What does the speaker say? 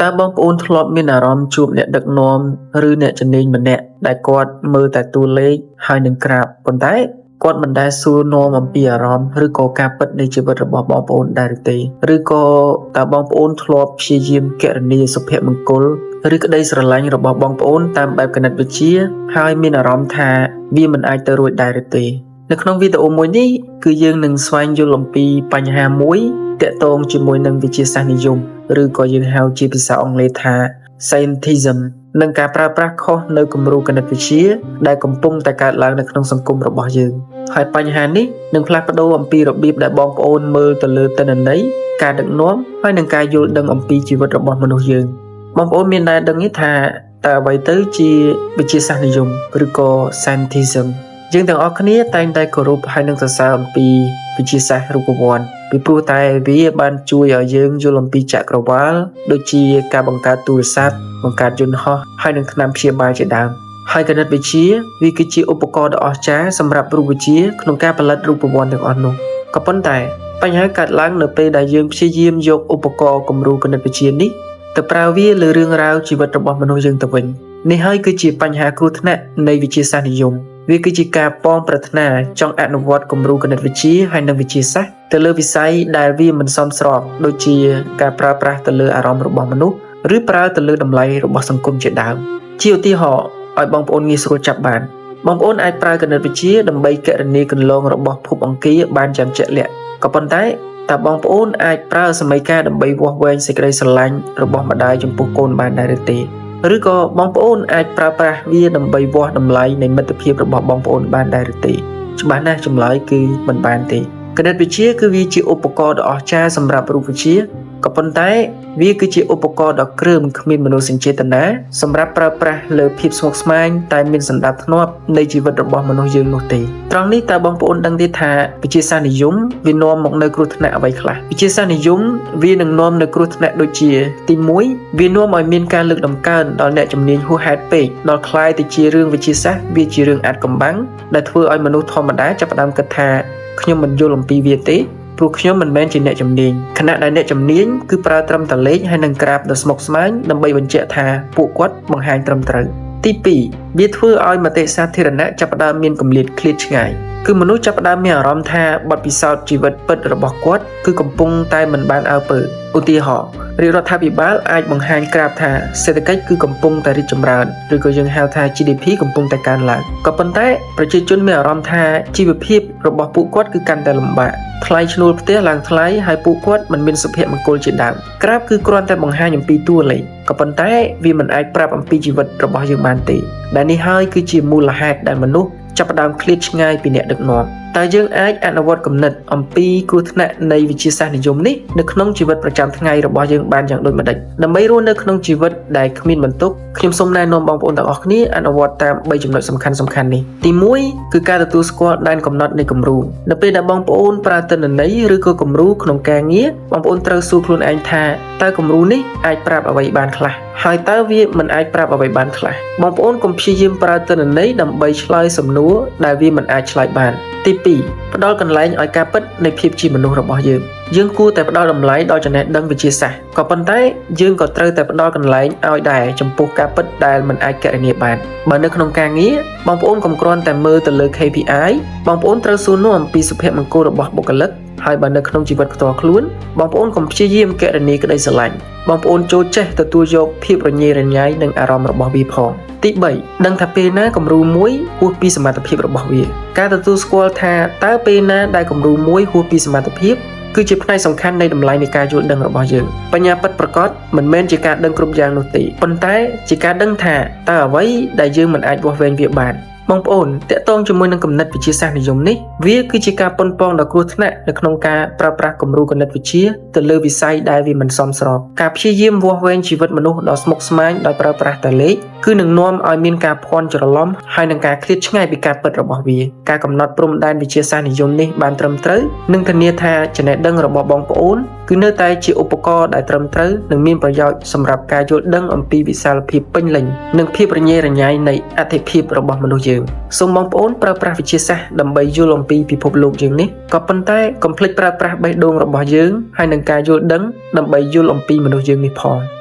តើបងប្អូនធ្លាប់មានអារម្មណ៍ជួបអ្នកដឹកនាំឬអ្នកជំនាញម្នាក់ដែលគាត់មើលតែតួលេខហើយនឹងក្រាបប៉ុន្តែគាត់មិនដែលសួរនាំអំពីអារម្មណ៍ឬក៏ការពិតនៃជីវិតរបស់បងប្អូនដែរទេឬក៏តើបងប្អូនធ្លាប់ព្យាយាមគណនាសុភមង្គលឬក្តីស្រឡាញ់របស់បងប្អូនតាមបែបគណិតវិទ្យាហើយមានអារម្មណ៍ថាវាមិនអាចទៅរួចដែរទេនៅក្នុងវីដេអូមួយនេះគឺយើងនឹងស្វែងយល់អំពីបញ្ហាមួយទាក់ទងជាមួយនឹងវិទ្យាសាស្ត្រនិយមឬក៏យើងហៅជាភាសាអង់គ្លេសថា Scientism និងការប្រើប្រាស់ខុសនៅគំរូគណិតវិទ្យាដែលកំពុងតែកើតឡើងនៅក្នុងសង្គមរបស់យើងហើយបញ្ហានេះនឹងផ្លាស់ប្ដូរអំពីរបៀបដែលបងប្អូនមើលទៅលើទិន្នន័យការដឹកនាំហើយនឹងការយល់ដឹងអំពីជីវិតរបស់មនុស្សយើងបងប្អូនមានដែលដឹងទេថាតើអ្វីទៅជាវិទ្យាសាស្ត្រនិយមឬក៏ Scientism យើងទាំងអស់គ្នាតែងតែគោរពហើយនឹងសរសើរអំពីវិទ្យាសាស្ត្ររូបវន្តពីព្រោះតែវាបានជួយឲ្យយើងយល់អំពីចក្រវាឡដូចជាការបង្កើតទូរស័ព្ទបង្កើតយន្តហោះហើយនឹងថ្នាំព្យាបាលជាដើមហើយគណិតវិទ្យាវាគឺជាឧបករណ៍ដ៏អស្ចារ្យសម្រាប់រូបវិទ្យាក្នុងការផលិតរូបវន្តទាំងអស់នោះក៏ប៉ុន្តែបញ្ហាកើតឡើងនៅពេលដែលយើងព្យាយាមយកឧបករណ៍គំរូគណិតវិទ្យានេះទៅប្រើវាលើរឿងរ៉ាវជីវិតរបស់មនុស្សយើងទៅវិញនេះហើយគឺជាបញ្ហាគ្រោះថ្នាក់នៃវិទ្យាសាស្ត្រនិយមវាគឺជាការប៉ងប្រាថ្នាចង់អនុវត្តគំរូគណិតវិទ្យាហើយនិងវិទ្យាសាស្ត្រទៅលើវិស័យដែលវាមិនសមស្របដូចជាការប្រើប្រាស់ទៅលើអារម្មណ៍របស់មនុស្សឬប្រើទៅលើតម្លៃរបស់សង្គមជាដើមជាឧទាហរណ៍ឲ្យបងប្អូនងាយស្រួលចាប់បានបងប្អូនអាចប្រើគណិតវិទ្យាដើម្បីគណនាគន្លងរបស់ភពអង្គារបានយ៉ាងជាក់លាក់ក៏ប៉ុន្តែតើបងប្អូនអាចប្រើសមីការដើម្បីវាស់វែងសេចក្តីស្រឡាញ់របស់ម្ដាយចំពោះកូនបានដែរឬទេឬក៏បងប្អូនអាចប្រើប្រាស់វាដើម្បីវាស់តម្លៃនៃមិត្តភាពរបស់បងប្អូនបានដែរឬទេច្បាស់ណាស់ចម្លើយគឺមិនបានទេគណិតវិទ្យាគឺវាជាឧបករណ៍ដ៏អស្ចារ្យសម្រាប់រូបវិទ្យាក៏ប៉ុន្តែវាគឺជាឧបករណ៍ដ៏គ្រើមគ្មានមនោសញ្ចេតនាសម្រាប់ប្រើប្រាស់លើភាពស្មុគស្មាញតែមានសណ្ដាប់ធ្នាប់នៃជីវិតរបស់មនុស្សយើងនោះទេត្រង់នេះតើបងប្អូនដឹងទេថាវិទ្យាសាស្ត្រនិយមវានាំមកនៅគ្រោះថ្នាក់អ្វីខ្លះវិទ្យាសាស្ត្រនិយមវានឹងនាំនៅគ្រោះថ្នាក់ដូចជាទី1វានាំឲ្យមានការលើកតម្កើងដល់អ្នកជំនាញហួសហេតុពេកដល់คล้ายទៅជារឿងវិទ្យាសាស្ត្រវាជារឿងអាថ៌កំបាំងដែលធ្វើឲ្យមនុស្សធម្មតាចាប់ផ្ដើមគិតថាខ្ញុំមិនយល់អំពីវាទេព្រោះខ្ញុំមិនមែនជាអ្នកជំនាញខណៈដែលអ្នកជំនាញគឺប្រើត្រឹមតែលេខហើយនឹងក្រាបដ៏ស្មុគស្មាញដើម្បីបញ្ជាក់ថាពួកគាត់បង្ហាញត្រឹមត្រូវទី2វាធ្វើឲ្យមតិសាធារណៈចាប់ផ្ដើមមានគម្លាតឃ្លាតឆ្ងាយគឺមនុស្សចាប់ផ្ដើមមានអារម្មណ៍ថាបទពិសោធន៍ជីវិតពិតរបស់គាត់គឺកំពុងតែមិនបានអើពើឧទាហរណ៍រាជរដ្ឋាភិបាលអាចបង្ហាញក្រាបថាសេដ្ឋកិច្ចគឺកំពុងតែរីកចម្រើនឬក៏យើងហៅថា GDP កំពុងតែកើនឡើងក៏ប៉ុន្តែប្រជាជនមានអារម្មណ៍ថាជីវភាពរបស់ពួកគាត់គឺកាន់តែលំបាកថ្លៃឈ្នួលផ្ទះឡើងថ្លៃហើយពួកគាត់មិនមានសុភមង្គលជាដើមក្រាបគឺគ្រាន់តែបង្ហាញអំពីតួលេខក៏ប៉ុន្តែវាមិនអាចប្រាប់អំពីជីវិតរបស់យើងបានទេដែលនេះហើយគឺជាមូលហេតុដែលមនុស្សចាប់ផ្ដើមឃ្លាតឆ្ងាយពីអ្នកដឹកនាំតើយើងអាចអនុវត្តគំនិតអំពីគ្រោះថ្នាក់នៃវិទ្យាសាស្ត្រនិយមនេះនៅក្នុងជីវិតប្រចាំថ្ងៃរបស់យើងបានយ៉ាងដូចម្តេចដើម្បីរស់នៅក្នុងជីវិតដែលគ្មានបន្ទុកខ្ញុំសូមណែនាំបងប្អូនទាំងអស់គ្នាអនុវត្តតាម3ចំណុចសំខាន់នេះទី1គឺការទទួលស្គាល់ដែនកំណត់នៃគំរូនៅពេលដែលបងប្អូនប្រើទិន្នន័យឬក៏គំរូក្នុងការងារបងប្អូនត្រូវសួរខ្លួនឯងថាតើគំរូនេះអាចប្រាប់អ្វីបានខ្លះហើយតើវាមិនអាចប្រាប់អ្វីបានខ្លះបងប្អូនកុំព្យាយាមប្រើទិន្នន័យដើម្បីឆ្លើយសំណួរដែលវាមិនអាចឆ្លើយបានទី2ផ្ដល់កន្លែងឲ្យការពិតនៃភាពជាមនុស្សរបស់យើងគួរតែផ្ដល់តម្លៃដល់ចំណេះដឹងវិទ្យាសាស្ត្រក៏ប៉ុន្តែយើងក៏ត្រូវតែផ្ដល់កន្លែងឲ្យដែរចំពោះការពិតដែលមិនអាចគណនាបានបើនៅក្នុងការងារបងប្អូនកុំគ្រាន់តែមើលទៅលើ KPI បងប្អូនត្រូវសួរនាំអំពីសុភមង្គលរបស់បុគ្គលិកហើយបើនៅក្នុងជីវិតផ្ទាល់ខ្លួនបងប្អូនកុំព្យាយាមគណនាក្តីស្រឡាញ់បងប្អូនចូលចេះទទួលយកភាពរញ៉េរញ៉ៃនិងអារម្មណ៍របស់វាផងទី3ដឹងថាពេលណាគំរូមួយហួសពីសមត្ថភាពរបស់វាការទទួលស្គាល់ថាតើពេលណាដែលគំរូមួយហួសពីសមត្ថភាពគឺជាផ្នែកសំខាន់នៃតម្លៃនៃការយល់ដឹងរបស់យើងបញ្ញាពិតប្រាកដមិនមែនជាការដឹងគ្រប់យ៉ាងនោះទេប៉ុន្តែជាការដឹងថាតើអ្វីដែលយើងមិនអាចវាស់វែងវាបានបងប្អូនតាក់ទងជាមួយនឹងគំនិតវិទ្យាសាស្ត្រនិយមនេះវាគឺជាការប៉ុនប៉ងដ៏គ្រោះថ្នាក់នៅក្នុងការប្រើប្រាស់គំរូគណិតវិទ្យាទៅលើវិស័យដែលវាមិនសមស្របការព្យាយាមវាស់វែងជីវិតមនុស្សដ៏ស្មុគស្មាញដោយប្រើប្រាស់តែលេខគឺនឹងនាំឲ្យមានការភ័ន្តច្រឡំហើយនឹងការឃ្លាតឆ្ងាយពីការពិតរបស់វាការកំណត់ព្រំដែនវិទ្យាសាស្ត្រនិយមនេះបានត្រឹមត្រូវនឹងធានាថាចំណេះដឹងរបស់បងប្អូនគឺនៅតែជាឧបករណ៍ដែលត្រឹមត្រូវនិងមានប្រយោជន៍សម្រាប់ការយល់ដឹងអំពីវិសាលភាពពេញលេញនិងភាពរញ៉េរញ៉ៃនៃអត្ថិភាពរបស់មនុស្សយើងសូមបងប្អូនប្រើប្រាស់វិទ្យាសាស្ត្រដើម្បីយល់អំពីពិភពលោកយើងនេះក៏ប៉ុន្តែកុំភ្លេចប្រើប្រាស់បេះដូងរបស់យើងហើយនឹងការយល់ដឹងដើម្បីយល់អំពីមនុស្សយើងនេះផង